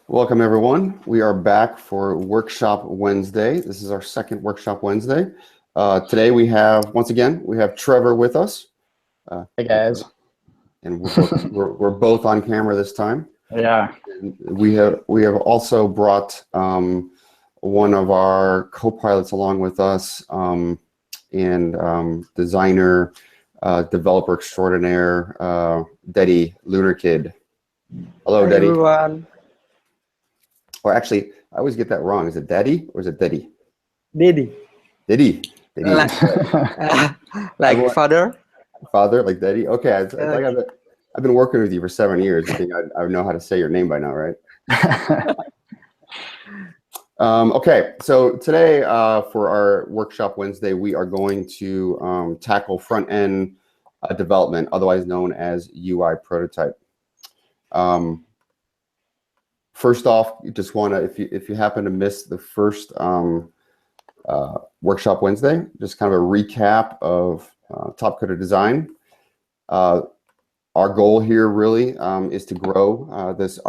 Welcome, everyone. We are back for Workshop Wednesday. This is our second Workshop Wednesday. Today we have, once again, we have Trevor with us. Hey guys. And we're both on camera this time. Yeah. And we have also brought one of our co-pilots along with us, and designer, developer extraordinaire, Deddy Lunar Kid. Hello, Hi, Deddy. everyone. Or actually, I always get that wrong. Is it Deddy or is it Deddy? Didi. Diddy. Like, like father. Father, like Deddy. Okay, I've been working with you for 7 years. I think I know how to say your name by now, right? Okay, so today for our Workshop Wednesday, we are going to tackle front-end development, otherwise known as UI prototype. First off, you just want to, if you happen to miss the first Workshop Wednesday, just kind of a recap of Topcoder design. Our goal here really is to grow this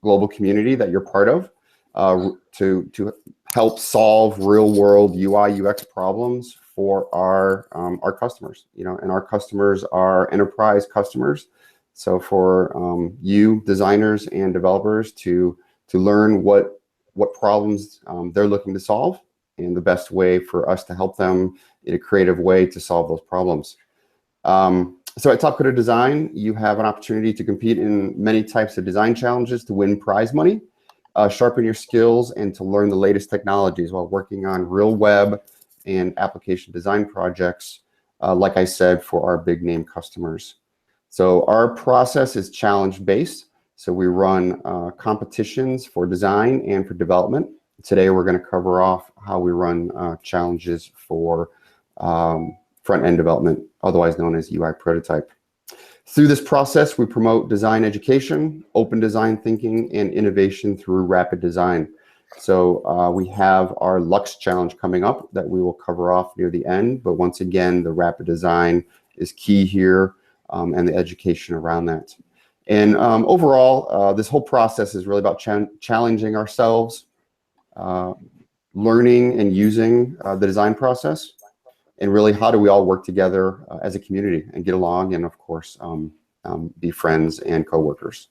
global community that you're part of, to help solve real-world UI UX problems for our customers. And our customers are enterprise customers. So for you designers and developers to learn what problems they're looking to solve, and the best way for us to help them in a creative way to solve those problems. So at Topcoder Design, you have an opportunity to compete in many types of design challenges to win prize money, sharpen your skills, and to learn the latest technologies while working on real web and application design projects, like I said, for our big name customers. So our process is challenge-based. So we run competitions for design and for development. Today, we're going to cover off how we run challenges for front-end development, otherwise known as UI prototype. Through this process, we promote design education, open design thinking, and innovation through rapid design. So we have our Lux challenge coming up that we will cover off near the end. But once again, the rapid design is key here, and the education around that. And overall, this whole process is really about challenging ourselves, learning and using the design process, and really how do we all work together as a community and get along, and of course, be friends and coworkers.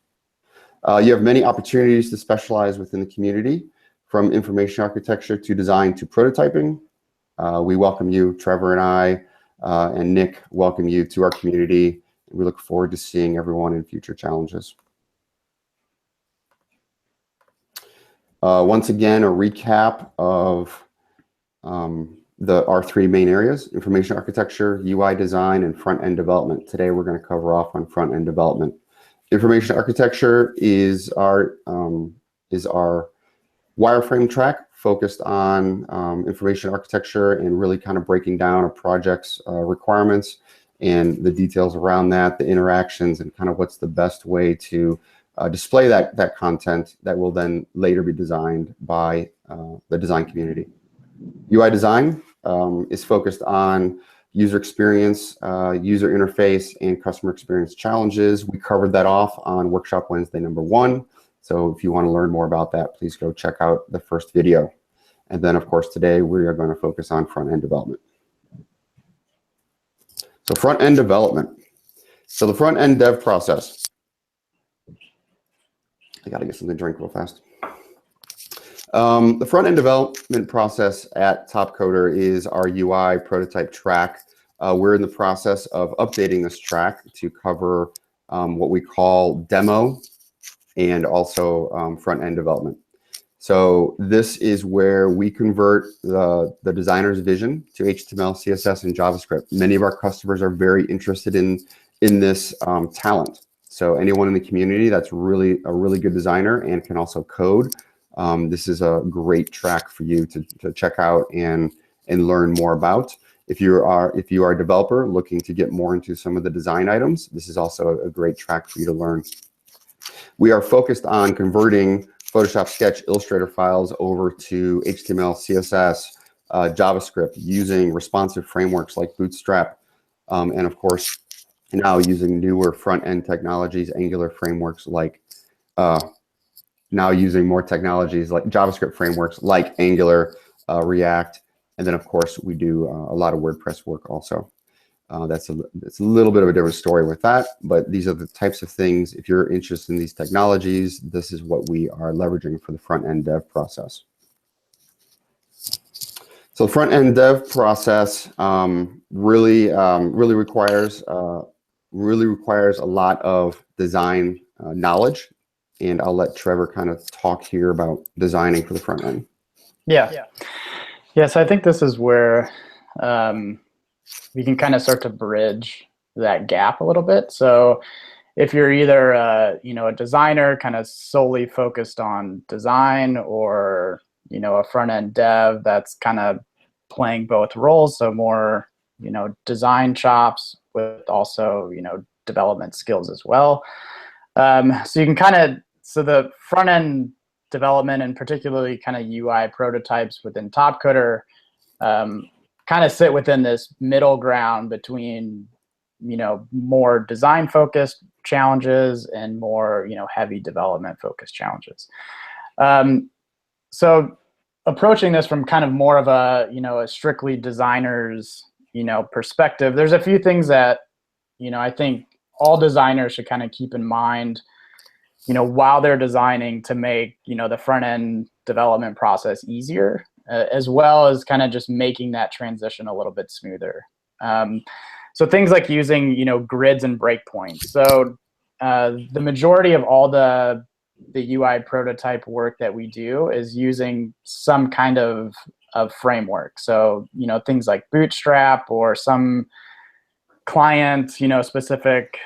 You have many opportunities to specialize within the community, from information architecture to design to prototyping. We welcome you, Trevor and I, and Nick welcome you to our community. We look forward to seeing everyone in future challenges. Once again, a recap of our three main areas: information architecture, UI design, and front-end development. Today, we're going to cover off on front-end development. Information architecture is our wireframe track focused on information architecture and really kind of breaking down a project's requirements and the details around that, the interactions, and kind of what's the best way to display that content that will then later be designed by the design community. UI design is focused on user experience, user interface, and customer experience challenges. We covered that off on Workshop Wednesday #1. So if you want to learn more about that, please go check out the first video. And then, of course, today we are going to focus on front-end development. So front-end development. So the front-end dev process. I got to get something to drink real fast. The front-end development process at Topcoder is our UI prototype track. We're in the process of updating this track to cover what we call demo and also front-end development. So this is where we convert the designer's vision to HTML, CSS, and JavaScript. Many of our customers are very interested in this talent. So anyone in the community that's a really good designer and can also code, this is a great track for you to check out and learn more about. If you are a developer looking to get more into some of the design items, this is also a great track for you to learn. We are focused on converting Photoshop, Sketch, Illustrator files over to HTML, CSS, JavaScript using responsive frameworks like Bootstrap, and of course, now using newer front-end technologies, Angular frameworks like now using more technologies like JavaScript frameworks like Angular, React, and then of course we do a lot of WordPress work also. It's a little bit of a different story with that, but these are the types of things. If you're interested in these technologies, this is what we are leveraging for the front-end dev process. So the front-end dev process really requires a lot of design knowledge, and I'll let Trevor kind of talk here about designing for the front end. Yeah. So I think this is where we can kind of start to bridge that gap a little bit. So if you're either a designer kind of solely focused on design, or a front-end dev that's kind of playing both roles, so more design chops with also development skills as well. So you can the front-end development, and particularly kind of UI prototypes within Topcoder, kind of sit within this middle ground between more design focused challenges and more heavy development focused challenges. So approaching this from kind of more of a a strictly designer's perspective, there's a few things that I think all designers should kind of keep in mind while they're designing, to make the front end development process easier, as well as kind of just making that transition a little bit smoother. So things like using grids and breakpoints. So the majority of all the UI prototype work that we do is using some kind of framework. So things like Bootstrap, or some client specific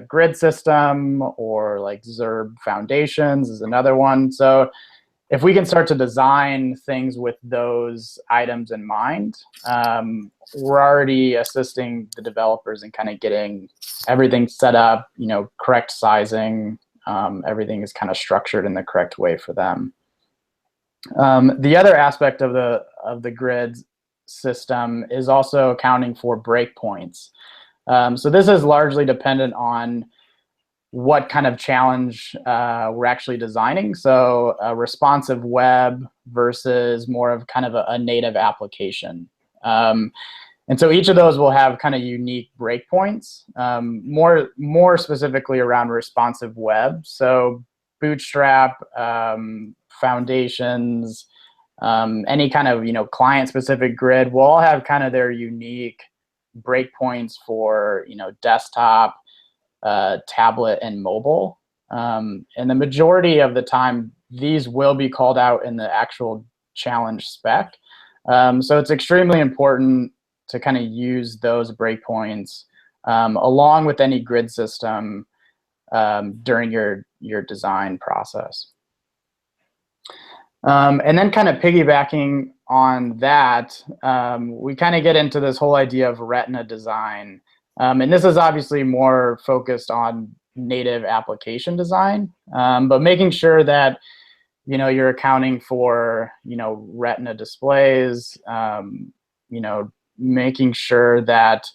grid system, or like Zurb Foundations is another one. So if we can start to design things with those items in mind, we're already assisting the developers in kind of getting everything set up, correct sizing, everything is kind of structured in the correct way for them. The other aspect of the grid system is also accounting for breakpoints. So this is largely dependent on what kind of challenge we're actually designing. So a responsive web versus more of kind of a native application. And so each of those will have kind of unique breakpoints, more specifically around responsive web. So Bootstrap, Foundations, any kind of client-specific grid will all have kind of their unique breakpoints for desktop, tablet, and mobile. And the majority of the time, these will be called out in the actual challenge spec. So it's extremely important to kind of use those breakpoints along with any grid system during your design process. And then kind of piggybacking on that, we kind of get into this whole idea of retina design. And this is obviously more focused on native application design, but making sure that you're accounting for retina displays, making sure that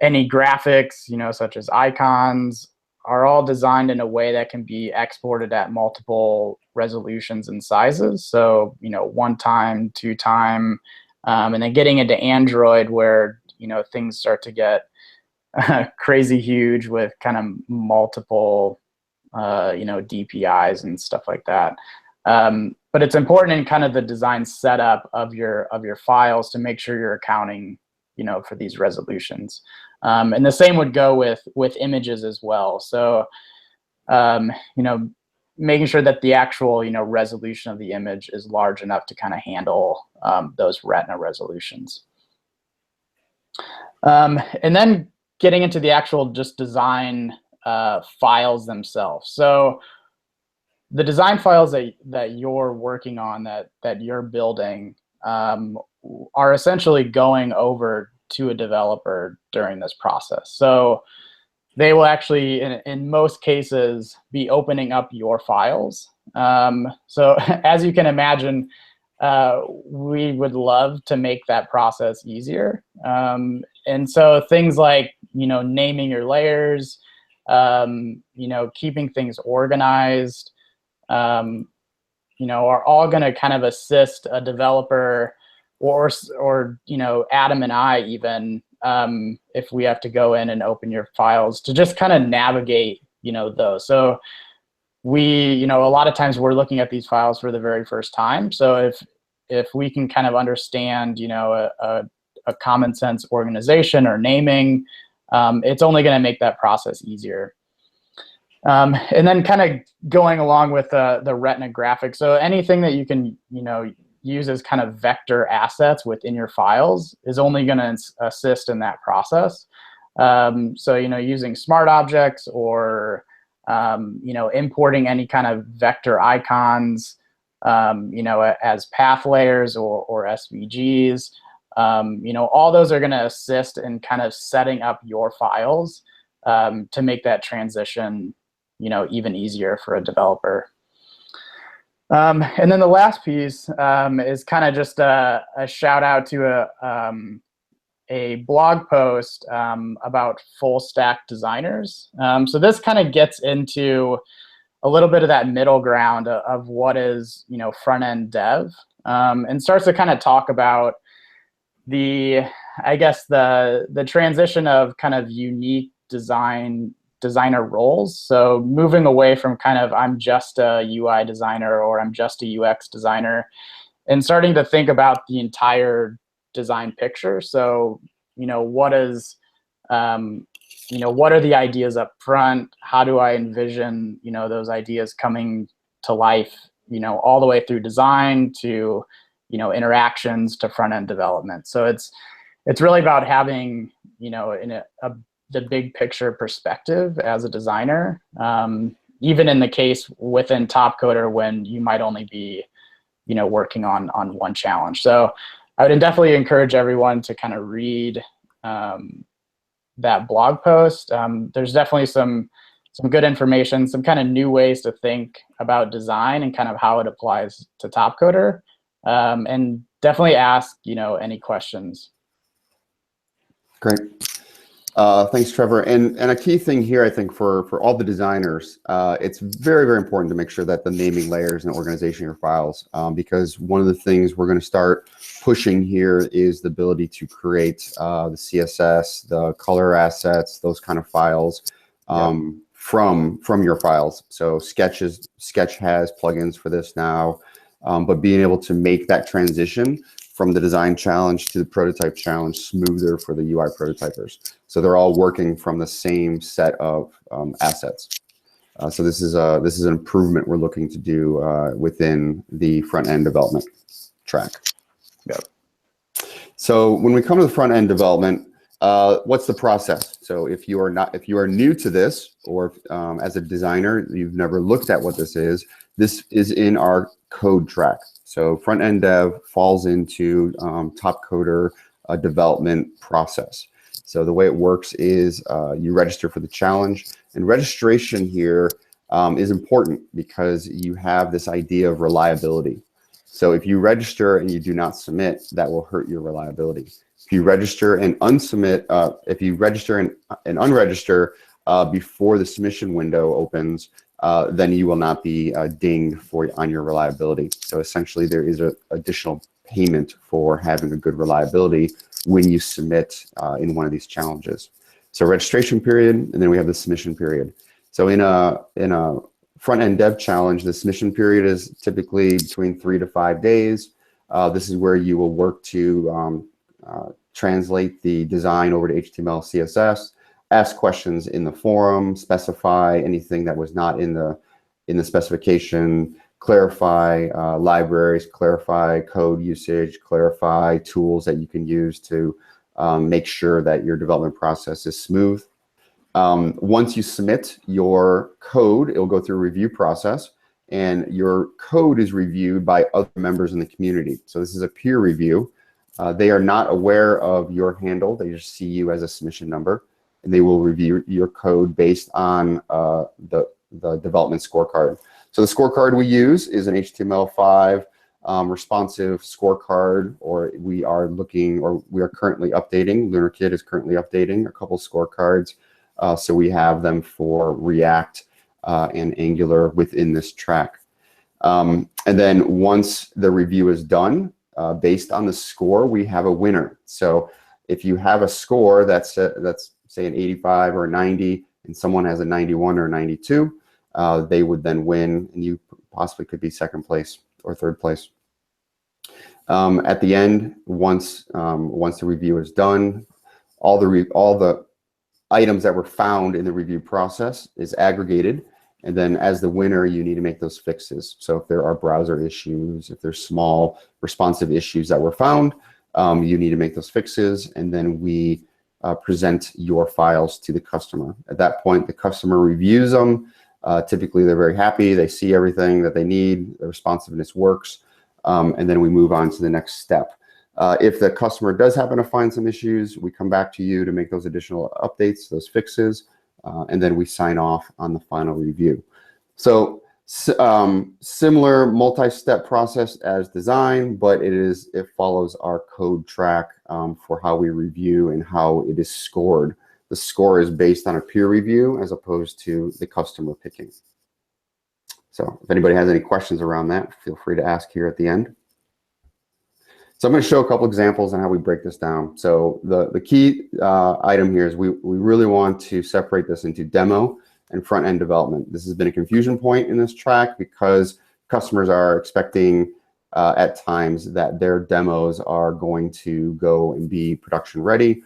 any graphics such as icons are all designed in a way that can be exported at multiple resolutions and sizes. So 1x, 2x, and then getting into Android, where things start to get crazy huge with kind of multiple DPIs and stuff like that. But it's important in kind of the design setup of your files to make sure you're accounting for these resolutions. And the same would go with images as well. So making sure that the actual resolution of the image is large enough to kind of handle those retina resolutions. And then getting into the actual just design files themselves. So the design files that you're working on, that you're building, are essentially going over to a developer during this process. So they will actually, in most cases, be opening up your files. So as you can imagine, we would love to make that process easier. And so things like naming your layers, keeping things organized, are all going to kind of assist a developer or Adam and I even, if we have to go in and open your files to just kind of navigate, those. So we, a lot of times we're looking at these files for the very first time. So if we can kind of understand, a common sense organization or naming, it's only going to make that process easier. And then kind of going along with the retina graphics. So anything that you can, use as kind of vector assets within your files is only going to assist in that process. So, using smart objects or, importing any kind of vector icons, as path layers or SVGs, all those are going to assist in kind of setting up your files to make that transition, even easier for a developer. And then the last piece is kind of just a shout out to a blog post about full stack designers. So this kind of gets into a little bit of that middle ground of what is, front end dev, and starts to kind of talk about the transition of kind of unique designer roles. So moving away from kind of I'm just a UI designer or I'm just a UX designer, and starting to think about the entire design picture. So, what is, what are the ideas up front? How do I envision, those ideas coming to life, all the way through design to, interactions to front end development. So it's really about having, the big picture perspective as a designer, even in the case within Topcoder when you might only be, working on one challenge. So I would definitely encourage everyone to kind of read that blog post. There's definitely some good information, some kind of new ways to think about design and kind of how it applies to Topcoder, and definitely ask, any questions. Great. Thanks, Trevor. And a key thing here, I think, for all the designers, it's very, very important to make sure that the naming layers and organization of your files, because one of the things we're going to start pushing here is the ability to create the CSS, the color assets, those kind of files from your files. So Sketch has plugins for this now, but being able to make that transition from the design challenge to the prototype challenge smoother for the UI prototypers. So they're all working from the same set of assets. So this is an improvement we're looking to do within the front end development track. Yep. So when we come to the front end development, what's the process? So if you are new to this, or as a designer you've never looked at what this is in our code track. So front end dev falls into Topcoder development process. So the way it works is you register for the challenge, and registration here is important because you have this idea of reliability. So if you register and you do not submit, that will hurt your reliability. If you register and unsubmit, if you register and unregister before the submission window opens, then you will not be dinged on your reliability. So essentially there is an additional payment for having a good reliability when you submit in one of these challenges. So registration period, and then we have the submission period. So in a front-end dev challenge, the submission period is typically between 3 to 5 days. This is where you will work to translate the design over to HTML, CSS, ask questions in the forum, specify anything that was not in the specification, clarify libraries, clarify code usage, clarify tools that you can use to make sure that your development process is smooth. Once you submit your code, it will go through a review process, and your code is reviewed by other members in the community. So this is a peer review. They are not aware of your handle. They just see you as a submission number, and they will review your code based on the development scorecard. So the scorecard we use is an HTML5 responsive scorecard, or we are currently updating. LunarKit is currently updating a couple scorecards. So we have them for React and Angular within this track. And then once the review is done, based on the score, we have a winner. So if you have a score that's say an 85 or a 90, and someone has a 91 or 92, they would then win, and you possibly could be second place or third place. At the end, once the review is done, all the items that were found in the review process is aggregated, and then as the winner, you need to make those fixes. So if there are browser issues, if there's small responsive issues that were found, you need to make those fixes, and then we present your files to the customer. At that point, the customer reviews them. Typically, they're very happy. They see everything that they need. The responsiveness works, and then we move on to the next step. If the customer does happen to find some issues, we come back to you to make those additional updates, those fixes, and then we sign off on the final review. So similar multi-step process as design, but it follows our code track for how we review and how it is scored. The score is based on a peer review as opposed to the customer picking. So if anybody has any questions around that, feel free to ask here at the end. So I'm going to show a couple examples on how we break this down. So the key item here is we really want to separate this into demo and front-end development. This has been a confusion point in this track because customers are expecting at times that their demos are going to go and be production ready.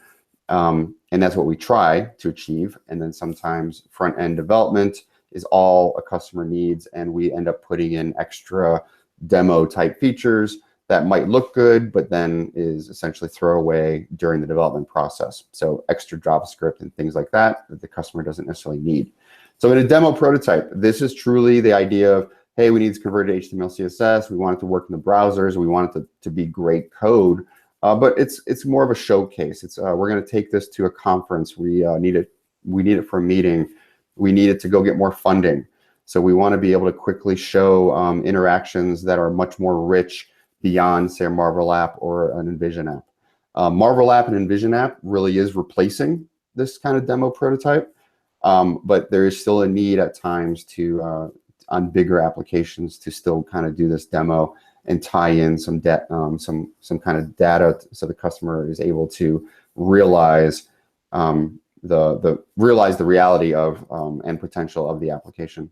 And that's what we try to achieve. And then sometimes front-end development is all a customer needs, and we end up putting in extra demo type features that might look good, but then is essentially throwaway during the development process. So extra JavaScript and things like that the customer doesn't necessarily need. So in a demo prototype, this is truly the idea of, hey, we need to convert to HTML, CSS. We want it to work in the browsers. We want it to be great code. But it's more of a showcase. It's we're going to take this to a conference. We need it for a meeting. We need it to go get more funding. So we want to be able to quickly show interactions that are much more rich beyond, say, a Marvel app or an Envision app. Marvel app and Envision app really is replacing this kind of demo prototype, but there is still a need at times to, on bigger applications, to still kind of do this demo and tie in some kind of data so the customer is able to realize the reality of and potential of the application.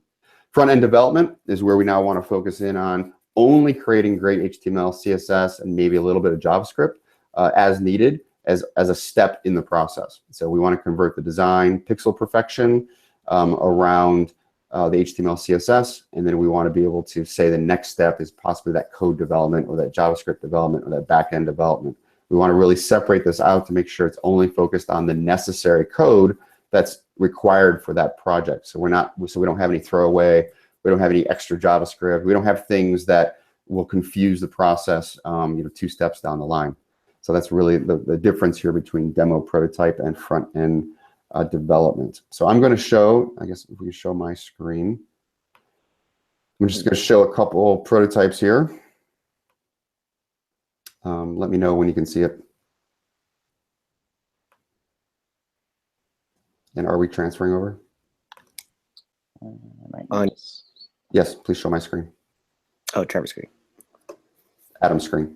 Front-end development is where we now want to focus in on only creating great HTML, CSS, and maybe a little bit of JavaScript as needed as a step in the process. So we want to convert the design pixel perfection around the HTML, CSS, and then we want to be able to say the next step is possibly that code development or that JavaScript development or that back-end development. We want to really separate this out to make sure it's only focused on the necessary code that's required for that project. So we don't have any throwaway. We don't have any extra JavaScript. We don't have things that will confuse the process, 2 steps down the line. So that's really the difference here between demo prototype and front-end development. So I'm going to show, I guess if we show my screen, I'm just going to show a couple prototypes here. Let me know when you can see it. And are we transferring over? On. Yes, please show my screen. Oh, Trevor's screen. Adam's screen.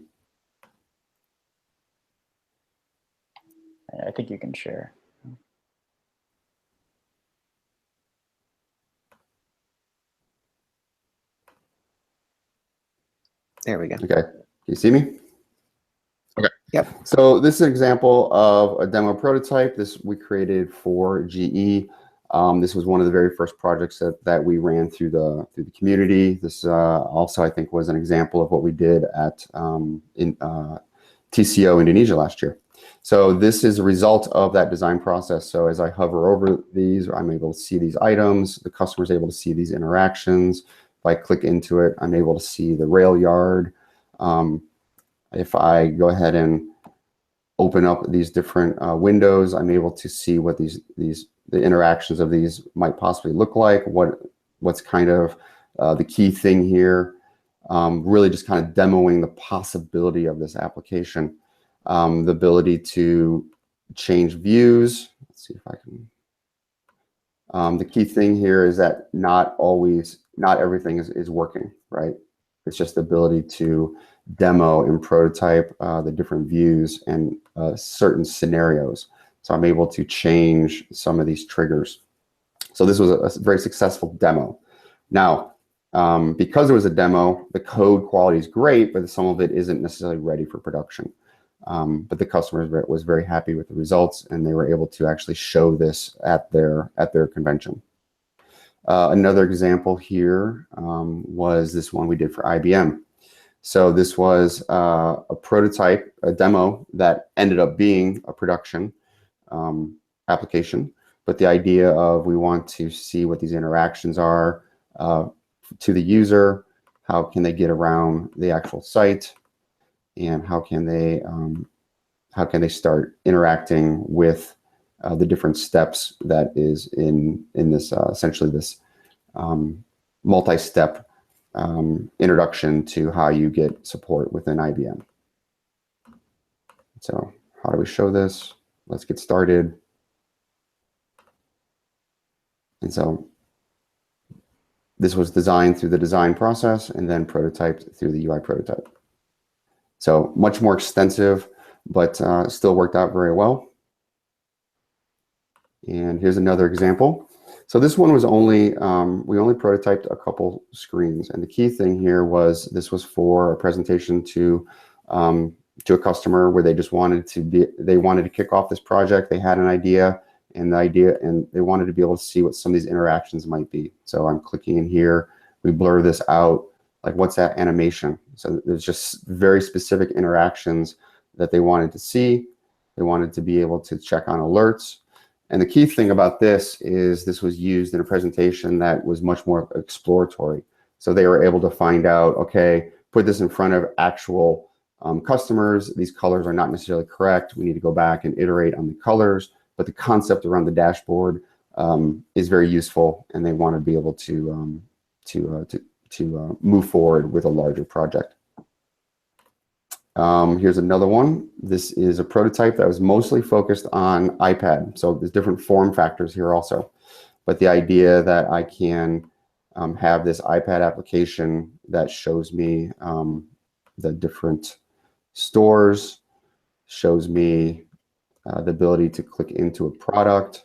I think you can share. There we go. Okay, can you see me? Okay. Yep. So this is an example of a demo prototype. This we created for GE. This was one of the very first projects that we ran through the community. This also, I think, was an example of what we did at TCO Indonesia last year. So this is a result of that design process. So as I hover over these, I'm able to see these items. The customer is able to see these interactions. If I click into it, I'm able to see the rail yard. If I go ahead and open up these different windows, I'm able to see what the interactions of these might possibly look like. What's kind of the key thing here. Really just kind of demoing the possibility of this application. The ability to change views. Let's see if I can. The key thing here is that not everything is working, right? It's just the ability to demo and prototype the different views and certain scenarios. So I'm able to change some of these triggers. So this was a very successful demo. Now, because it was a demo, the code quality is great, but some of it isn't necessarily ready for production. But the customer was very happy with the results, and they were able to actually show this at their convention. Another example here was this one we did for IBM. So this was a prototype, a demo that ended up being a production application. But the idea of we want to see what these interactions are to the user, how can they get around the actual site, and how can they start interacting with the different steps that is in this essentially this multi-step introduction to how you get support within IBM. So how do we show this? Let's get started. And so this was designed through the design process and then prototyped through the UI prototype. So much more extensive, but still worked out very well. And here's another example. So this one was only, we only prototyped a couple screens. And the key thing here was this was for a presentation to a customer where they just wanted to kick off this project. They had an idea and they wanted to be able to see what some of these interactions might be. So I'm clicking in here, we blur this out, like what's that animation? So there's just very specific interactions that they wanted to see. They wanted to be able to check on alerts. And the key thing about this is this was used in a presentation that was much more exploratory. So they were able to find out, okay, put this in front of actual customers. These colors are not necessarily correct. We need to go back and iterate on the colors. But the concept around the dashboard is very useful, and they want to be able to move forward with a larger project. Here's another one. This is a prototype that was mostly focused on iPad. So there's different form factors here also. But the idea that I can have this iPad application that shows me the different stores, shows me the ability to click into a product.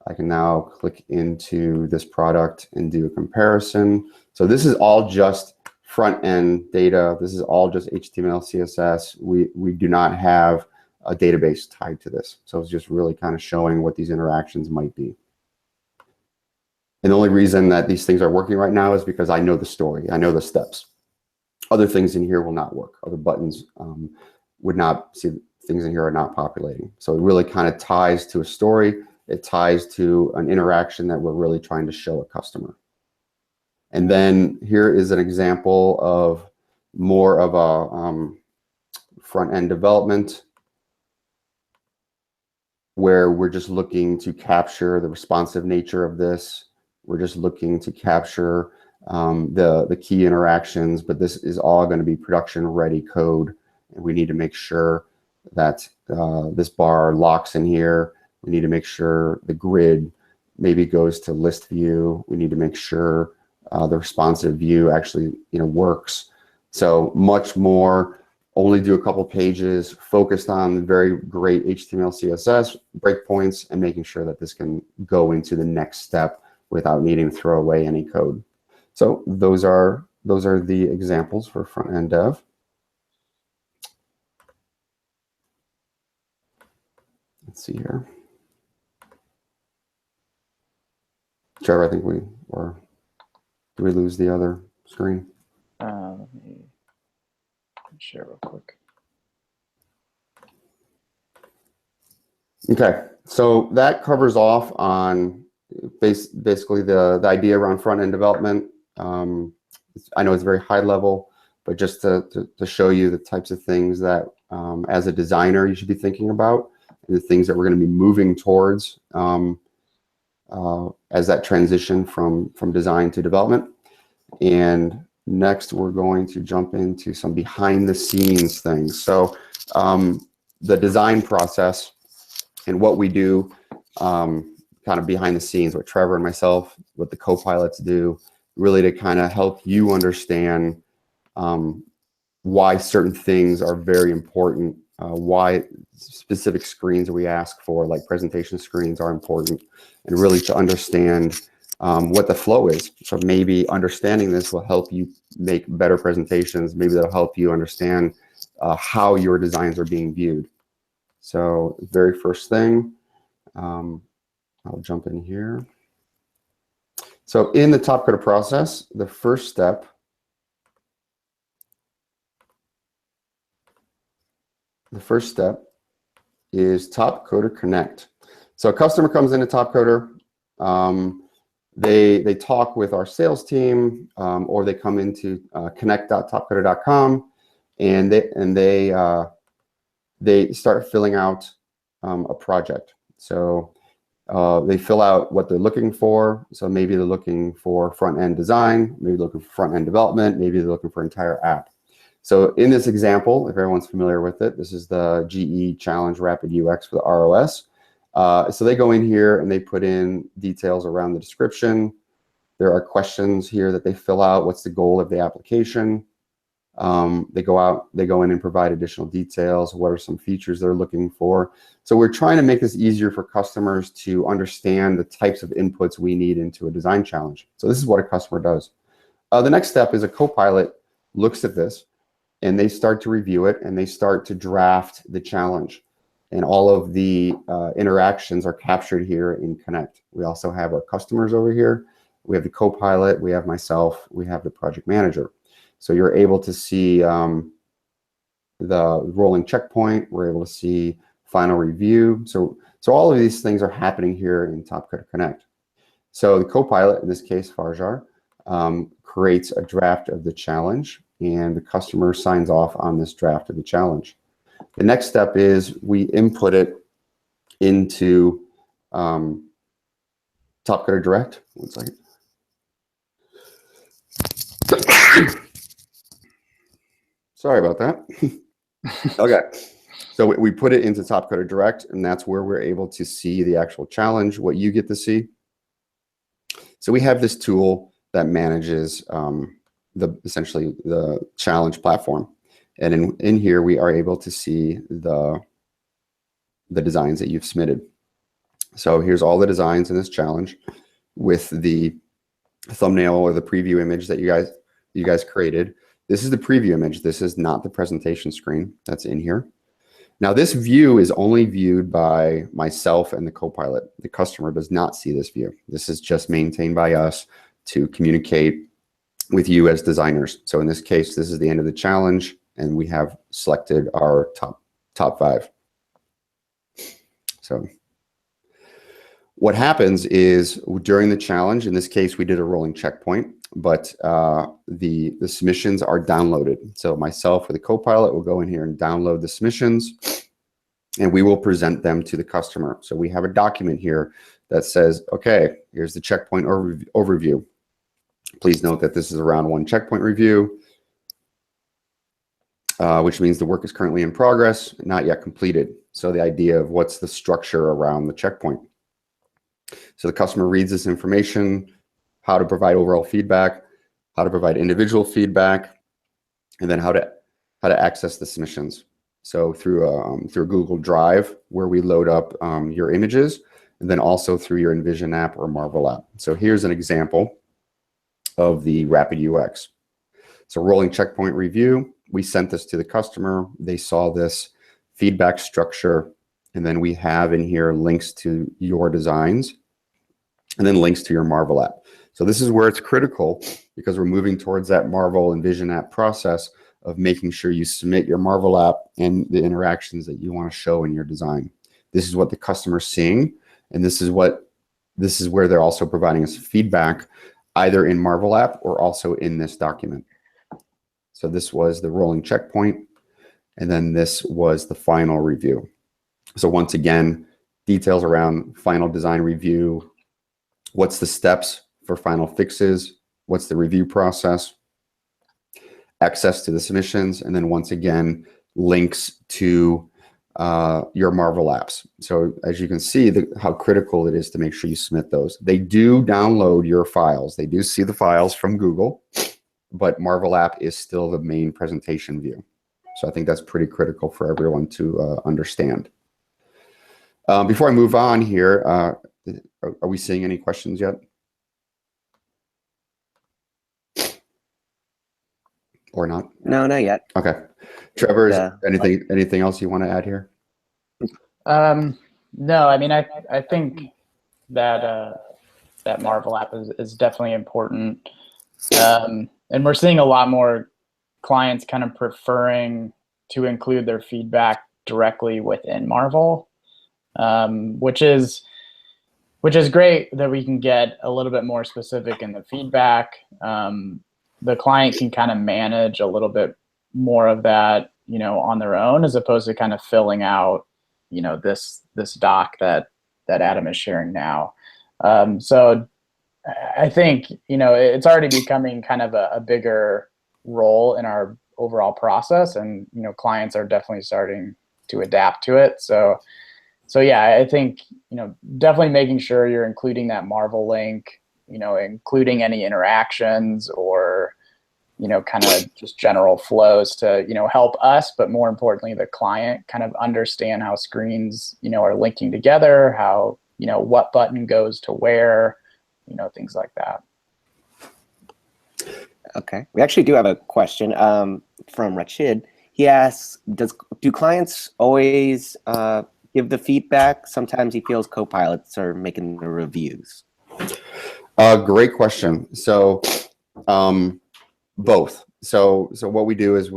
I can now click into this product and do a comparison. So this is all just front-end data. This is all just HTML, CSS. We do not have a database tied to this. So it's just really kind of showing what these interactions might be. And the only reason that these things are working right now is because I know the story. I know the steps. Other things in here will not work. Other buttons would not see. Things in here are not populating. So it really kind of ties to a story. It ties to an interaction that we're really trying to show a customer. And then here is an example of more of a front-end development where we're just looking to capture the responsive nature of this. We're just looking to capture the key interactions, but this is all going to be production-ready code. And we need to make sure that this bar locks in here. We need to make sure the grid maybe goes to list view. We need to make sure the responsive view actually works. So much more, only do a couple pages, focused on the very great HTML, CSS, breakpoints, and making sure that this can go into the next step without needing to throw away any code. So those are the examples for front-end dev. Let's see here. Trevor, I think did we lose the other screen? Let me share real quick. Okay, so that covers off on basically the idea around front-end development. I know it's very high level, but just to show you the types of things that as a designer you should be thinking about, and the things that we're going to be moving towards as that transition from design to development. And next, we're going to jump into some behind-the-scenes things. So the design process and what we do kind of behind the scenes, what Trevor and myself, what the co-pilots do, really to kind of help you understand why certain things are very important, why specific screens we ask for, like presentation screens, are important, and really to understand what the flow is. So maybe understanding this will help you make better presentations. Maybe that'll help you understand how your designs are being viewed. So the very first thing, I'll jump in here. So in the Topcoder process, the first step is Topcoder Connect. So a customer comes into Topcoder, they talk with our sales team, or they come into connect.topcoder.com, and they start filling out a project. So they fill out what they're looking for. So maybe they're looking for front-end design, maybe they're looking for front-end development, maybe they're looking for entire app. So in this example, if everyone's familiar with it, this is the GE Challenge Rapid UX for the ROS. So they go in here and they put in details around the description. There are questions here that they fill out. What's the goal of the application? They go in and provide additional details. What are some features they're looking for? So we're trying to make this easier for customers to understand the types of inputs we need into a design challenge. So this is what a customer does. The next step is a co-pilot looks at this, and they start to review it, and they start to draft the challenge. And all of the interactions are captured here in Connect. We also have our customers over here. We have the co-pilot, we have myself, we have the project manager. So you're able to see the rolling checkpoint. We're able to see final review. So all of these things are happening here in Topcoder Connect. So the co-pilot, in this case, Farjar, creates a draft of the challenge, and the customer signs off on this draft of the challenge. The next step is we input it into Topcoder Direct. One second. Sorry about that. Okay, so we put it into Topcoder Direct, and that's where we're able to see the actual challenge, what you get to see. So we have this tool that manages essentially the challenge platform. And in here, we are able to see the designs that you've submitted. So here's all the designs in this challenge with the thumbnail or the preview image that you guys created. This is the preview image. This is not the presentation screen that's in here. Now, this view is only viewed by myself and the co-pilot. The customer does not see this view. This is just maintained by us to communicate with you as designers. So in this case, this is the end of the challenge, and we have selected our top 5. So what happens is during the challenge, in this case, we did a rolling checkpoint, but the submissions are downloaded. So myself with the co-pilot will go in here and download the submissions, and we will present them to the customer. So we have a document here that says, okay, here's the checkpoint overview. Please note that this is a round 1 checkpoint review, which means the work is currently in progress, not yet completed. So the idea of what's the structure around the checkpoint. So the customer reads this information, how to provide overall feedback, how to provide individual feedback, and then how to access the submissions. So through a Google Drive, where we load up your images, and then also through your Envision app or Marvel app. So here's an example of the Rapid UX. So rolling checkpoint review, we sent this to the customer. They saw this feedback structure, and then we have in here links to your designs, and then links to your Marvel app. So this is where it's critical, because we're moving towards that Marvel Envision app process of making sure you submit your Marvel app and the interactions that you want to show in your design. This is what the customer's seeing, and this is where they're also providing us feedback, either in Marvel app or also in this document. So this was the rolling checkpoint, and then this was the final review. So once again, details around final design review, what's the steps for final fixes, what's the review process, access to the submissions, and then once again, links to your Marvel apps. So as you can see, how critical it is to make sure you submit those. They do download your files. They do see the files from Google, but Marvel app is still the main presentation view. So I think that's pretty critical for everyone to understand. Before I move on here, are we seeing any questions yet? Or not? No, not yet. Okay. Trevor, is anything else you want to add here? No, I mean, I think that that Marvel app is definitely important. And we're seeing a lot more clients kind of preferring to include their feedback directly within Marvel, which is great that we can get a little bit more specific in the feedback. The client can kind of manage a little bit more of that, on their own, as opposed to kind of filling out, this doc that Adam is sharing now. So I think, it's already becoming kind of a bigger role in our overall process, and, clients are definitely starting to adapt to it. So yeah, I think, definitely making sure you're including that Marvel link, including any interactions or, kind of just general flows to, help us, but more importantly, the client kind of understand how screens, are linking together, how, what button goes to where, things like that. Okay. We actually do have a question from Rachid. He asks, do clients always give the feedback? Sometimes he feels co-pilots are making the reviews. Great question. So both. So what we do is,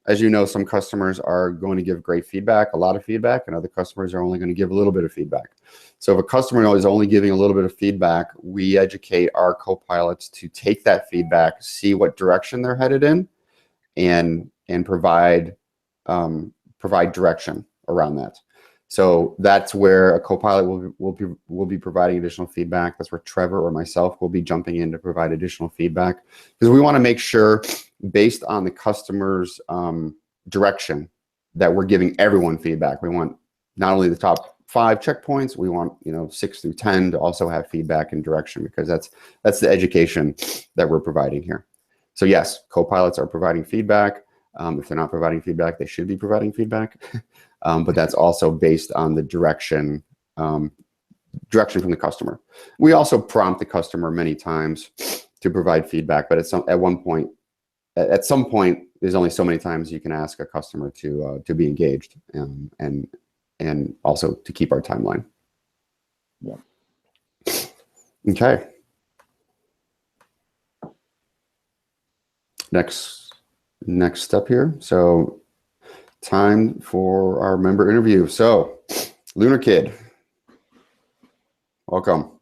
as you know, some customers are going to give great feedback, a lot of feedback, and other customers are only going to give a little bit of feedback. So if a customer is only giving a little bit of feedback, we educate our co-pilots to take that feedback, see what direction they're headed in, and provide direction around that. So that's where a co-pilot will be providing additional feedback. That's where Trevor or myself will be jumping in to provide additional feedback, because we want to make sure, based on the customer's direction, that we're giving everyone feedback. We want not only the top 5 checkpoints, we want 6 through 10 to also have feedback and direction, because that's the education that we're providing here. So yes, co-pilots are providing feedback. If they're not providing feedback, they should be providing feedback. But that's also based on the direction from the customer. We also prompt the customer many times to provide feedback, but at some point, there's only so many times you can ask a customer to be engaged, and also to keep our timeline. Yeah. Okay. Next step here. So time for our member interview. So Lunar Kid, welcome.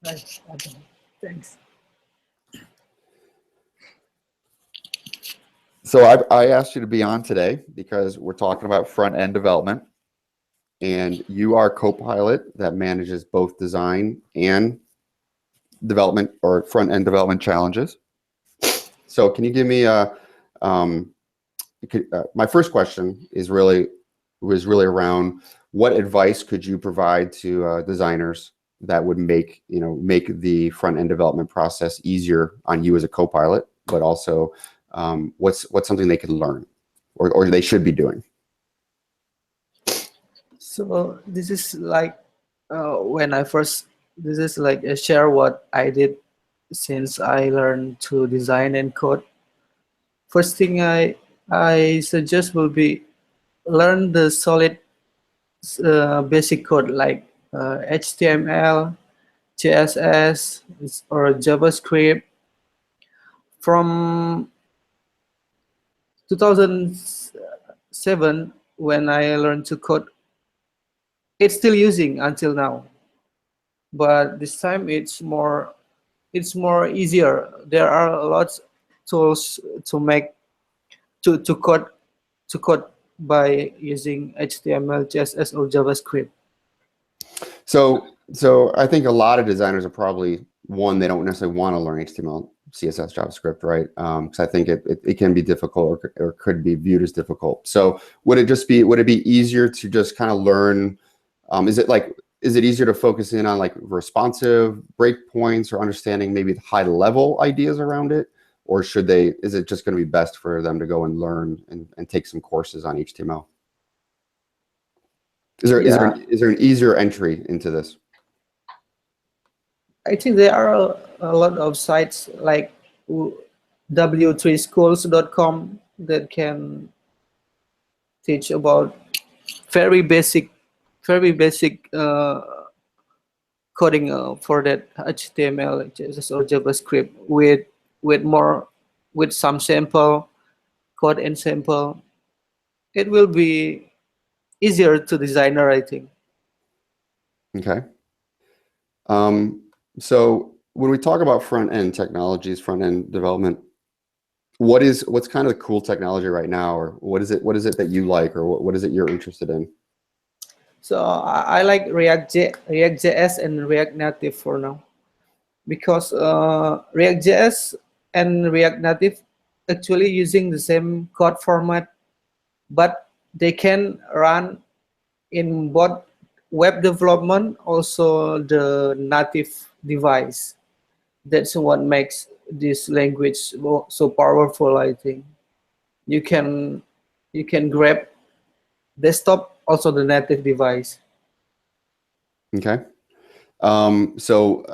Right. Okay. Thanks. So I asked you to be on today because we're talking about front-end development, and you are co-pilot that manages both design and development, or front-end development challenges. So can you give me my first question was really around, what advice could you provide to designers that would make the front-end development process easier on you as a co-pilot, but also what's something they can learn or they should be doing? So this is like this is like a share what I did since I learned to design and code. First thing I suggest will be learn the solid basic code like HTML, CSS, or JavaScript. From 2007, when I learned to code, it's still using until now. But this time it's more easier. There are a lot of tools to code by using HTML, CSS, or JavaScript. So I think a lot of designers are probably, they don't necessarily want to learn HTML, CSS, JavaScript, right? Because I think it can be difficult, or could be viewed as difficult. So would it be easier to just kind of learn? Is it easier to focus in on like responsive breakpoints, or understanding maybe high level ideas around it? or is it just going to be best for them to go and learn and take some courses on HTML? Is there an easier entry into this? I think there are a lot of sites like w3schools.com that can teach about very basic coding for that HTML, CSS, or JavaScript with some sample code and sample. It will be easier to designer, I think. Okay. So when we talk about front-end technologies, front-end development, what's kind of the cool technology right now, or what is it that you like, or what is it you're interested in? So I like React.js and React Native for now, because React.js and React Native actually using the same code format, but they can run in both web development, also the native device. That's what makes this language so powerful, I think. You can grab desktop, also the native device. Okay. So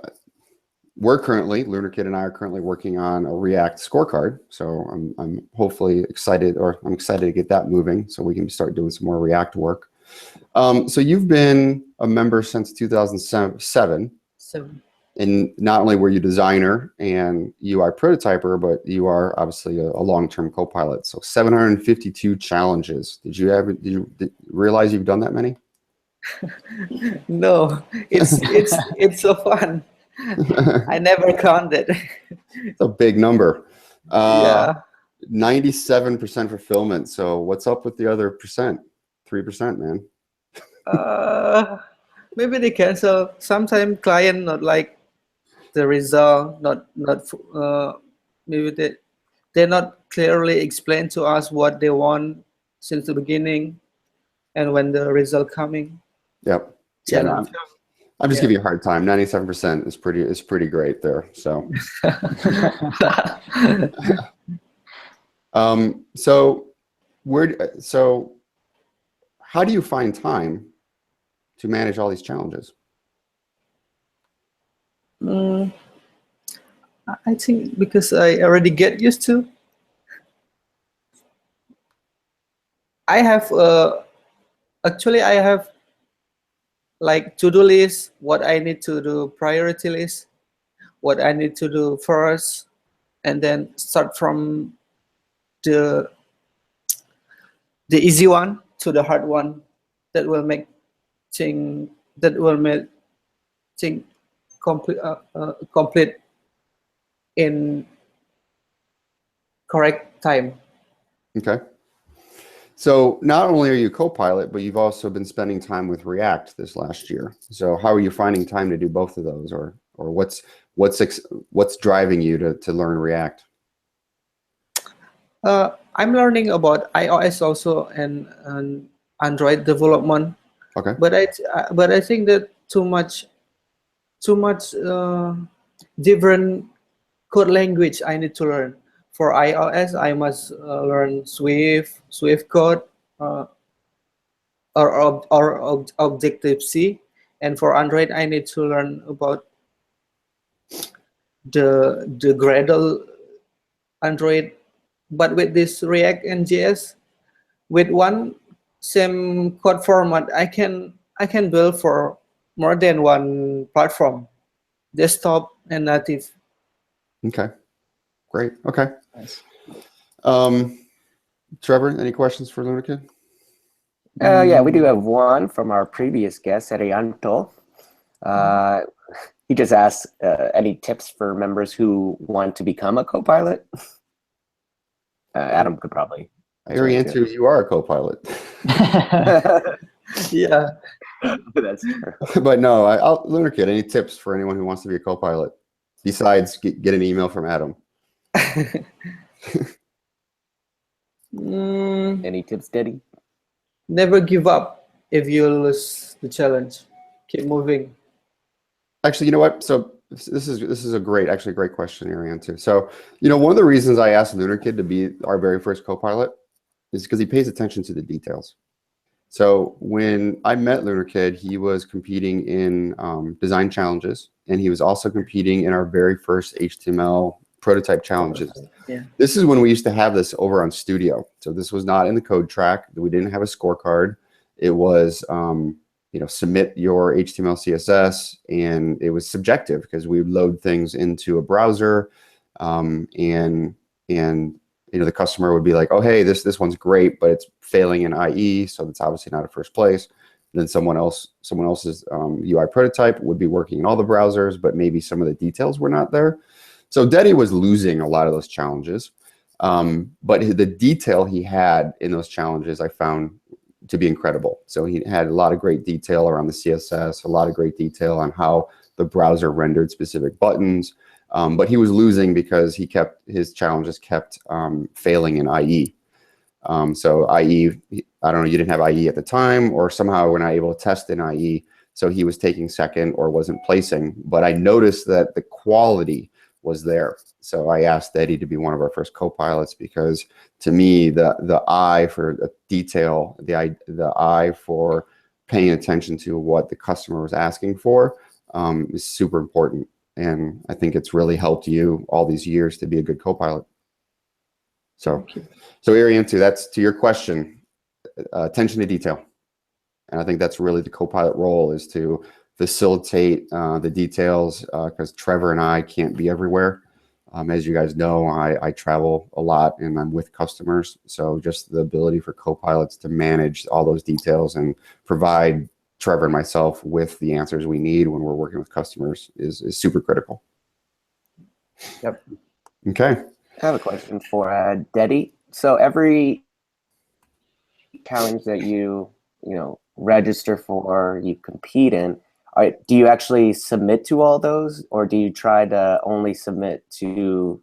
LunarKid and I are currently working on a React scorecard. So I'm hopefully excited, or I'm excited to get that moving so we can start doing some more React work. So you've been a member since 2007. And not only were you designer and UI prototyper, but you are obviously a long-term co-pilot. So 752 challenges. Did you realize you've done that many? No, it's so fun. I never counted. It's a big number. Yeah. 97% fulfillment. So what's up with the other percent? 3%, man. Maybe they cancel. Sometimes client not like the result. Maybe they not clearly explain to us what they want since the beginning, and when the result coming. Yep. Yeah, no, I'm just giving you a hard time. 97% is pretty great there. So. So how do you find time to manage all these challenges? I think because I already get used to. I have actually I have like to-do list, what I need to do, priority list, what I need to do first, and then start from the easy one to the hard one. That will make thing complete in correct time. Okay. So not only are you co-pilot, but you've also been spending time with React this last year. So how are you finding time to do both of those, or what's driving you to learn React? I'm learning about iOS also and Android development. Okay. But I think that too much different code language I need to learn. For iOS, I must learn Swift code, or Objective-C, and for Android, I need to learn about the Gradle Android. But with this React and JS, with one same code format, I can build for more than one platform, desktop and native. Okay, great. Okay. Nice. Trevor, any questions for LunarKid? Yeah, we do have one from our previous guest, Arianto. He just asked any tips for members who want to become a co-pilot. Adam could probably. Arianto, you are a co-pilot. Yeah. That's true. But no, LunarKid, any tips for anyone who wants to be a co-pilot besides get an email from Adam? Any tips, Daddy? Never give up if you lose the challenge. Keep moving. Actually, you know what? So This is a great, actually great question, Ariane, too. So, one of the reasons I asked LunarKid to be our very first co-pilot is because he pays attention to the details. So when I met LunarKid, he was competing in design challenges, and he was also competing in our very first HTML prototype challenges. Yeah. This is when we used to have this over on Studio. So this was not in the code track. We didn't have a scorecard. It was, submit your HTML, CSS, and it was subjective because we would load things into a browser, and the customer would be like, oh, hey, this one's great, but it's failing in IE, so that's obviously not a first place. And then someone else's UI prototype would be working in all the browsers, but maybe some of the details were not there. So Dedi was losing a lot of those challenges, but the detail he had in those challenges I found to be incredible. So he had a lot of great detail around the CSS, a lot of great detail on how the browser rendered specific buttons. But he was losing because his challenges kept failing in IE. So IE, I don't know, you didn't have IE at the time, or somehow we're not able to test in IE. So he was taking second or wasn't placing. But I noticed that the quality was there. So I asked Eddie to be one of our first co-pilots because to me, the eye for the detail, the eye for paying attention to what the customer was asking for is super important. And I think it's really helped you all these years to be a good co-pilot. So Ariane, that's to your question, attention to detail. And I think that's really the co-pilot role, is to facilitate the details, because Trevor and I can't be everywhere. As you guys know, I travel a lot and I'm with customers. So just the ability for co-pilots to manage all those details and provide Trevor and myself with the answers we need when we're working with customers is super critical. Yep. Okay. I have a question for Dedi. So every challenge that you register for, you compete in, do you actually submit to all those, or do you try to only submit to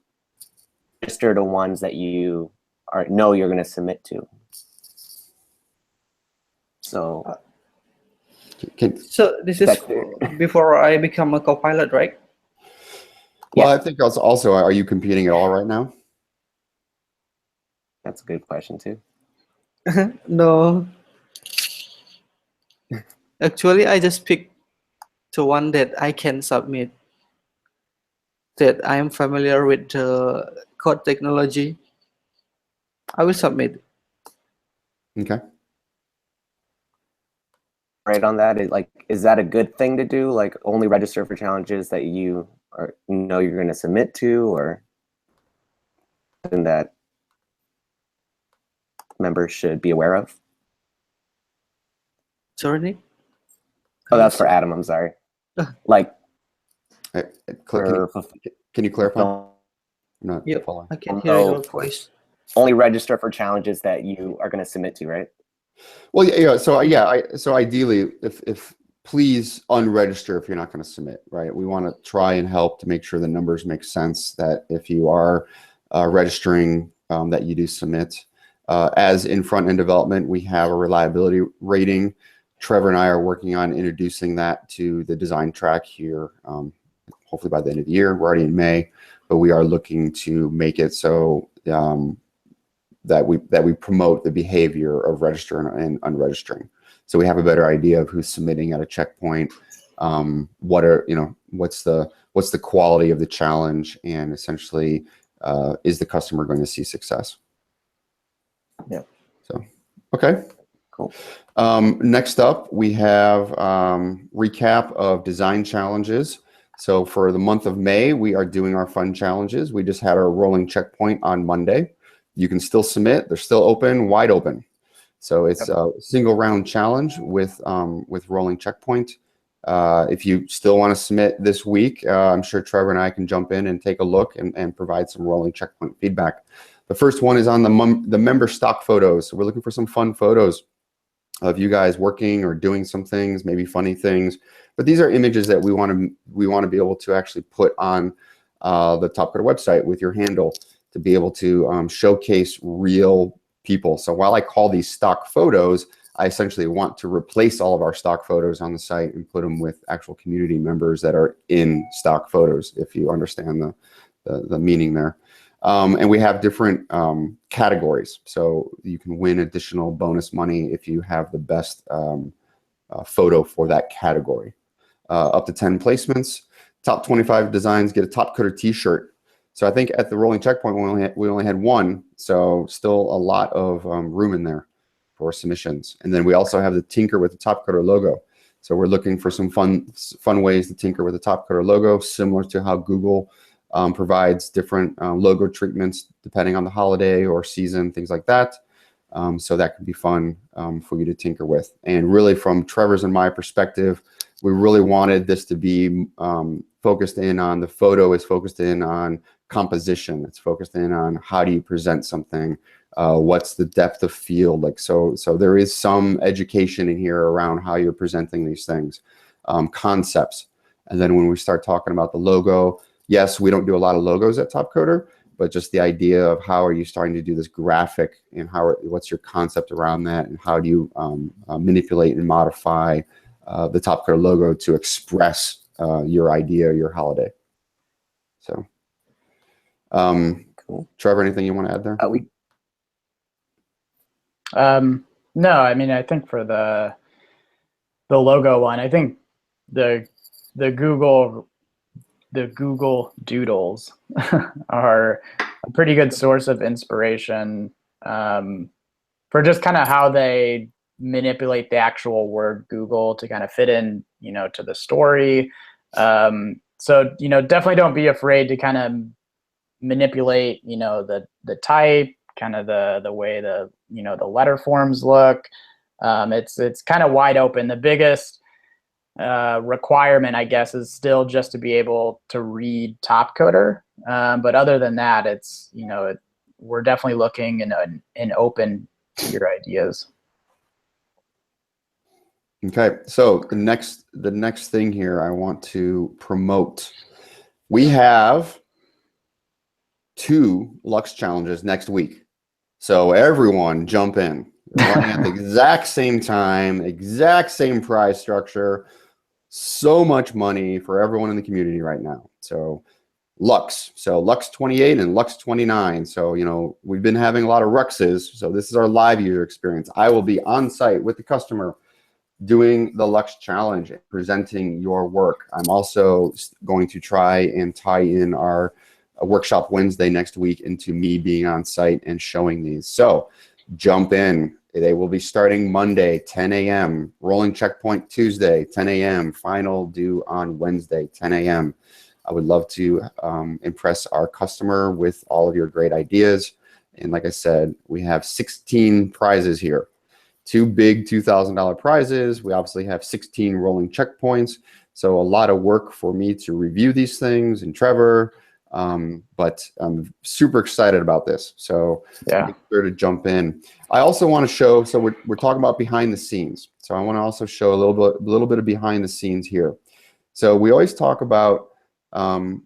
register to ones that you know you're going to submit to? So. So this is before I become a co-pilot, right? Well, Yeah. I think also, are you competing at all right now? That's a good question too. No. Actually, I just picked the one that I can submit, that I am familiar with the code technology. I will submit. Okay. Right on that, is that a good thing to do? Like only register for challenges that you know you're going to submit to, or something that members should be aware of? Sorry? Oh, that's for Adam. I'm sorry. Like, can you clarify? I'm not Yep, following. I can hear your voice. Only register for challenges that you are going to submit to, right? Well, yeah. So ideally, if please unregister if you're not going to submit, right? We want to try and help to make sure the numbers make sense, that if you are registering, that you do submit. As in front-end development, we have a reliability rating. Trevor and I are working on introducing that to the design track here, hopefully by the end of the year. We're already in May, but we are looking to make it so that we promote the behavior of registering and unregistering. So we have a better idea of who's submitting at a checkpoint, what's the quality of the challenge, and essentially is the customer going to see success? Yeah. So, okay. Cool. Next up, we have recap of design challenges. So for the month of May, we are doing our fun challenges. We just had our rolling checkpoint on Monday. You can still submit. They're still open, wide open. So it's a single round challenge with rolling checkpoint. If you still want to submit this week, I'm sure Trevor and I can jump in and take a look and provide some rolling checkpoint feedback. The first one is on the member stock photos. So we're looking for some fun photos of you guys working or doing some things, maybe funny things. But these are images that we want to be able to actually put on the Topcoder website with your handle, to be able to showcase real people. So while I call these stock photos, I essentially want to replace all of our stock photos on the site and put them with actual community members that are in stock photos, if you understand the meaning there. And we have different categories. So you can win additional bonus money if you have the best photo for that category. Up to 10 placements. Top 25 designs get a Topcoder t-shirt. So I think at the rolling checkpoint, we only had one. So still a lot of room in there for submissions. And then we also have the Tinker with the Topcoder logo. So we're looking for some fun ways to tinker with the Topcoder logo, similar to how Google provides different logo treatments depending on the holiday or season, things like that. So that could be fun for you to tinker with. And really, from Trevor's and my perspective, we really wanted this to be focused in on, the photo is focused in on composition. It's focused in on how do you present something, what's the depth of field, like so there is some education in here around how you're presenting these things, concepts. And then when we start talking about the logo, yes, we don't do a lot of logos at Topcoder, but just the idea of how are you starting to do this graphic, and what's your concept around that, and how do you manipulate and modify the Topcoder logo to express your idea, your holiday. So, Cool. Trevor, anything you want to add there? No, I mean, I think for the logo one, I think the Google doodles are a pretty good source of inspiration for just kind of how they manipulate the actual word Google to kind of fit in, to the story. So, definitely don't be afraid to kind of manipulate, the type, kind of the way the letter forms look. It's kind of wide open. The biggest requirement, I guess, is still just to be able to read Topcoder. But other than that, it's, we're definitely looking and open to your ideas. Okay, so the next thing here I want to promote. We have 2 Lux challenges next week. So everyone jump in. They're running at the exact same time, exact same prize structure. So much money for everyone in the community right now. So Lux. So Lux 28 and Lux 29. So, we've been having a lot of Ruxes. So this is our live user experience. I will be on site with the customer doing the Lux challenge and presenting your work. I'm also going to try and tie in our workshop Wednesday next week into me being on site and showing these. So jump in. They will be starting Monday, 10 a.m. Rolling checkpoint Tuesday, 10 a.m. Final due on Wednesday, 10 a.m. I would love to impress our customer with all of your great ideas. And like I said, we have 16 prizes here. 2 big $2,000 prizes. We obviously have 16 rolling checkpoints. So a lot of work for me to review these things, and Trevor, but I'm super excited about this. So yeah, make sure to jump in. I also want to show, so we're talking about behind the scenes. So I want to also show a little bit of behind the scenes here. So we always talk about the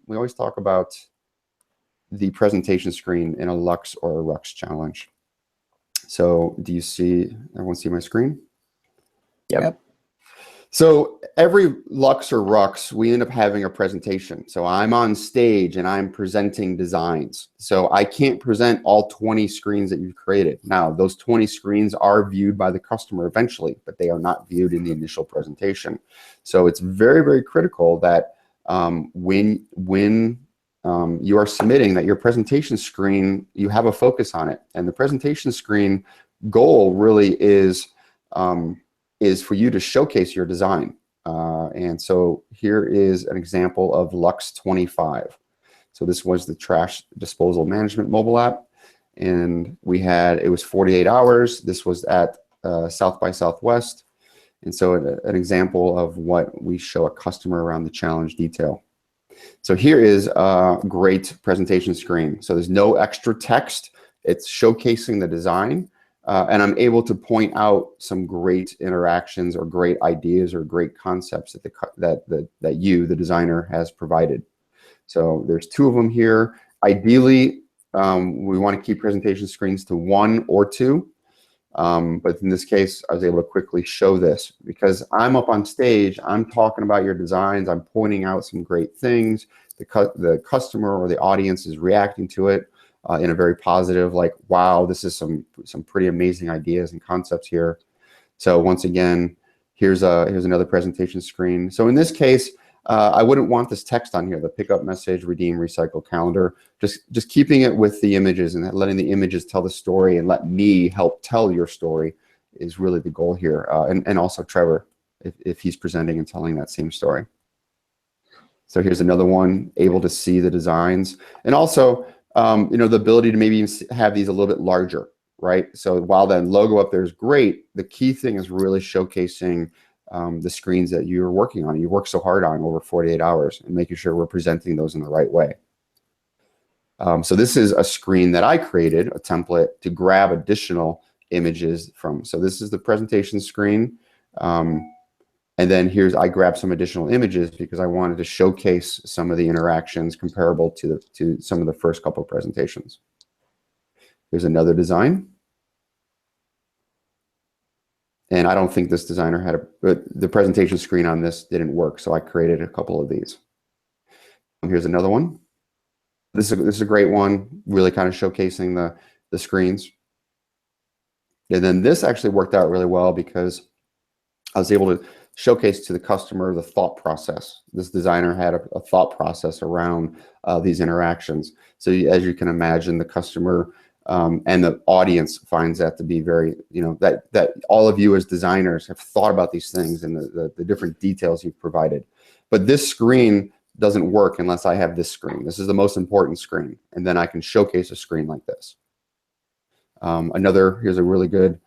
presentation screen in a Lux or a Rux challenge. So do you see, everyone see my screen? Yep. So every Lux or Rux, we end up having a presentation. So I'm on stage and I'm presenting designs. So I can't present all 20 screens that you've created. Now, those 20 screens are viewed by the customer eventually, but they are not viewed in the initial presentation. So it's very, very critical that when you are submitting, that your presentation screen, you have a focus on it. And the presentation screen goal really is for you to showcase your design. And so here is an example of Lux 25. So this was the trash disposal management mobile app. And it was 48 hours. This was at South by Southwest. And so an example of what we show a customer around the challenge detail. So here is a great presentation screen. So there's no extra text. It's showcasing the design. And I'm able to point out some great interactions or great ideas or great concepts that you, the designer, has provided. So there's 2 of them here. Ideally, we want to keep presentation screens to 1 or 2. But in this case, I was able to quickly show this because I'm up on stage, I'm talking about your designs, I'm pointing out some great things. The customer or the audience is reacting to it in a very positive, like, wow, this is some pretty amazing ideas and concepts here. So once again, here's another presentation screen. So in this case, I wouldn't want this text on here, the pickup message, redeem, recycle, calendar. Just keeping it with the images and letting the images tell the story and let me help tell your story is really the goal here. And also Trevor, if he's presenting and telling that same story. So here's another one, able to see the designs. And also, you know, the ability to maybe even have these a little bit larger, right? So while that logo up there is great, the key thing is really showcasing the screens that you're working on, you work so hard on over 48 hours and making sure we're presenting those in the right way. So this is a screen that I created, a template to grab additional images from. So this is the presentation screen. And then I grabbed some additional images because I wanted to showcase some of the interactions comparable to some of the first couple of presentations. Here's another design. And I don't think this designer had the presentation screen on this didn't work, so I created a couple of these. Here's another one. This is a great one, really kind of showcasing the screens. And then this actually worked out really well because I was able to showcase to the customer the thought process. This designer had a thought process around these interactions. So as you can imagine, the customer and the audience finds that to be very, you know, that all of you as designers have thought about these things and the different details you've provided. But this screen doesn't work unless I have this screen. This is the most important screen. And then I can showcase a screen like this. Here's a really good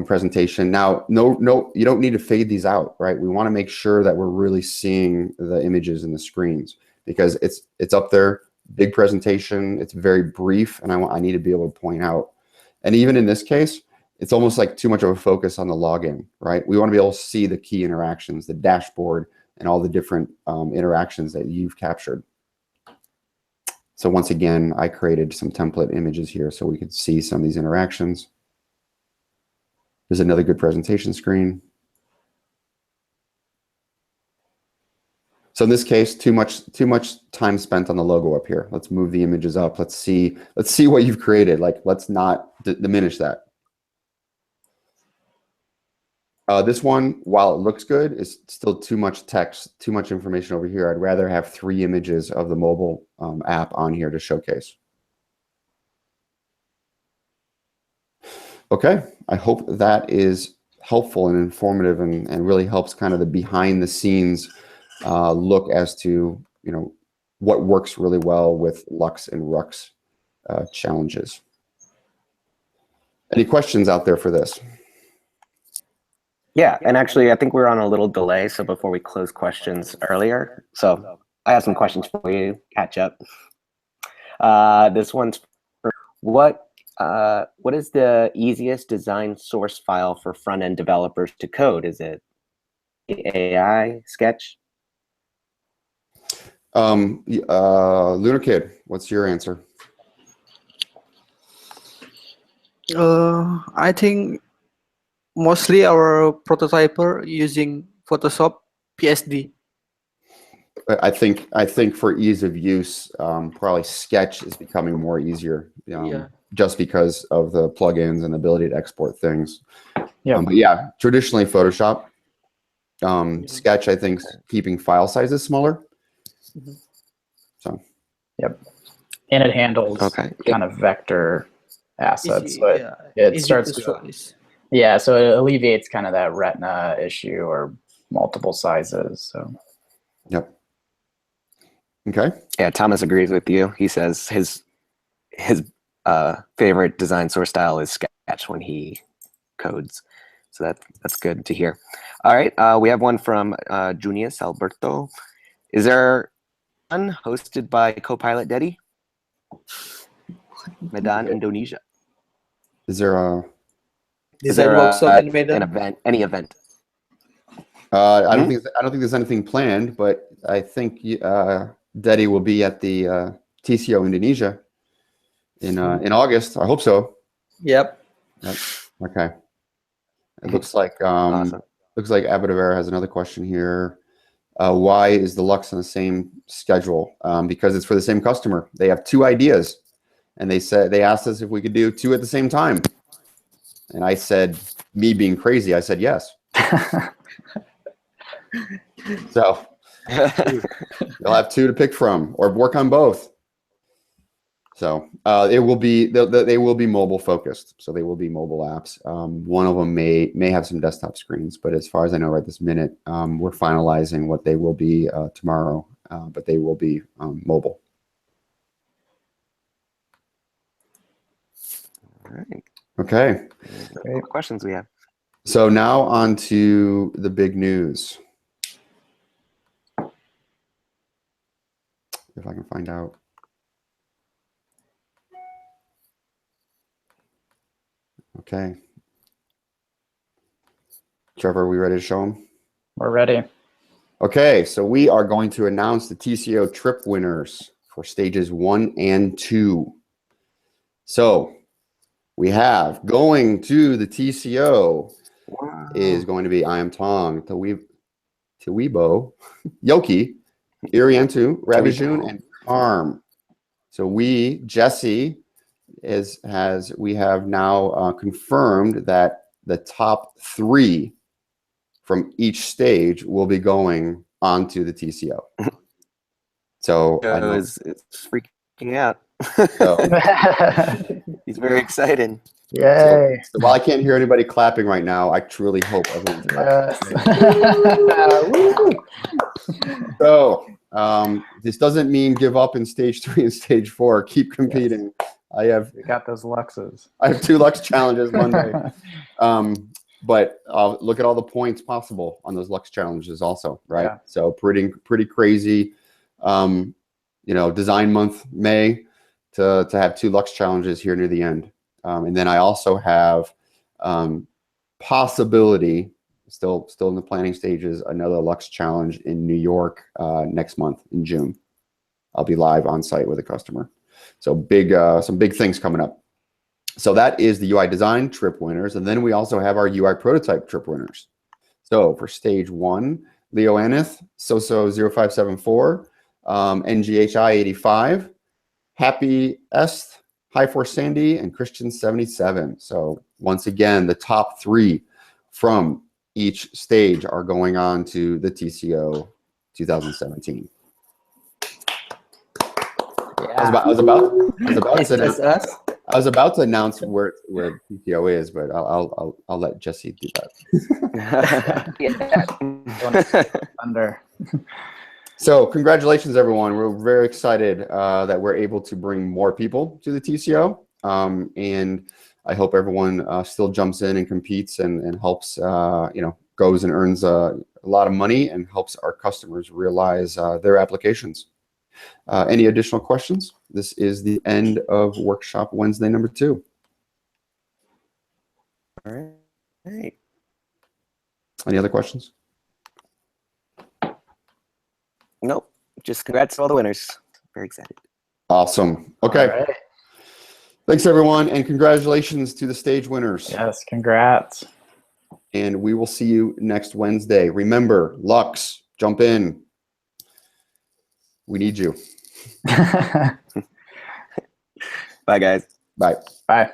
presentation. Now, no, you don't need to fade these out, right? We want to make sure that we're really seeing the images in the screens because it's up there. Big presentation, it's very brief, and I need to be able to point out. And even in this case, it's almost like too much of a focus on the login, right? We want to be able to see the key interactions, the dashboard, and all the different interactions that you've captured. So once again, I created some template images here so we could see some of these interactions. There's another good presentation screen. So in this case, too much time spent on the logo up here. Let's move the images up. Let's see what you've created. Like, let's not diminish that. This one, while it looks good, is still too much text, too much information over here. I'd rather have 3 images of the mobile app on here to showcase. Okay, I hope that is helpful and informative and really helps kind of the behind the scenes look as to, you know, what works really well with Lux and Rux challenges. Any questions out there for this? Yeah, and actually, I think we're on a little delay, so before we close questions earlier, so I have some questions for you, catch up. This one's for what is the easiest design source file for front-end developers to code? Is it AI, Sketch? Lunar Kid, what's your answer? I think mostly our prototyper using Photoshop PSD. I think for ease of use, probably Sketch is becoming more easier, Yeah. just because of the plugins and the ability to export things. Yeah. But yeah, traditionally Photoshop. Sketch, I think, keeping file sizes smaller. So. Yep. And it handles kind of vector assets. Easy, So it easy starts to to, size. yeah, so it alleviates kind of that retina issue or multiple sizes. So. Yep. Okay. Yeah, Thomas agrees with you. He says his favorite design source style is Sketch when he codes. So that's good to hear. All right, we have one from Junius Alberto. Is there one hosted by Copilot Dedi? Medan, Indonesia. Is there a Design workshop in Medan? an event? Any event? I don't think there's anything planned, but I think Dedi will be at the TCO Indonesia in August. I hope so. Yep. Okay. It looks like Awesome. looks like Abadavera has another question here. Why is the Lux on the same schedule? Because it's for the same customer. They have 2 ideas, and they asked us if we could do 2 at the same time. And I said, me being crazy, I said yes. So you'll have 2 to pick from, or work on both. So they will be mobile focused. So they will be mobile apps. One of them may have some desktop screens, but as far as I know right this minute, we're finalizing what they will be tomorrow, but they will be mobile. All right. Okay. What questions we have? So now on to the big news. If I can find out. Okay. Trevor, are we ready to show them? We're ready. Okay, so we are going to announce the TCO trip winners for stages 1 and 2. So we have going to the TCO is going to be I Am Tong, Tawibo, Yoki, Iriantu, Rabijun, and Arm. So Jesse we have now confirmed that the top 3 from each stage will be going onto the TCO. So it's freaking out. So, He's very excited. Yay. so while I can't hear anybody clapping right now, I truly hope everyone's clapping. Yes. So this doesn't mean give up in stage 3 and stage 4. Keep competing. Yes. We got those Luxes. I have 2 Lux challenges Monday. But look at all the points possible on those Lux challenges also, right? Yeah. So pretty crazy, design month, May, to have 2 Lux challenges here near the end. And then I also have possibility, still in the planning stages, another Lux challenge in New York next month in June. I'll be live on site with a customer. So some big things coming up. So that is the UI design trip winners. And then we also have our UI prototype trip winners. So for stage 1, Leo Aneth, Soso0574, NGHI85, Happy Est, High Force Sandy, and Christian 77. So once again, the top 3 from each stage are going on to the TCO 2017. Yeah. I was about to announce where TCO is, but I'll let Jesse do that. Thunder. So congratulations, everyone. We're very excited that we're able to bring more people to the TCO. And I hope everyone still jumps in and competes and helps, goes and earns a lot of money and helps our customers realize their applications. Any additional questions? This is the end of Workshop Wednesday number 2. All right. Any other questions? Nope. Just congrats to all the winners. Very excited. Awesome. Okay. All right. Thanks, everyone, and congratulations to the stage winners. Yes, congrats. And we will see you next Wednesday. Remember, Lux, jump in. We need you. Bye, guys. Bye. Bye.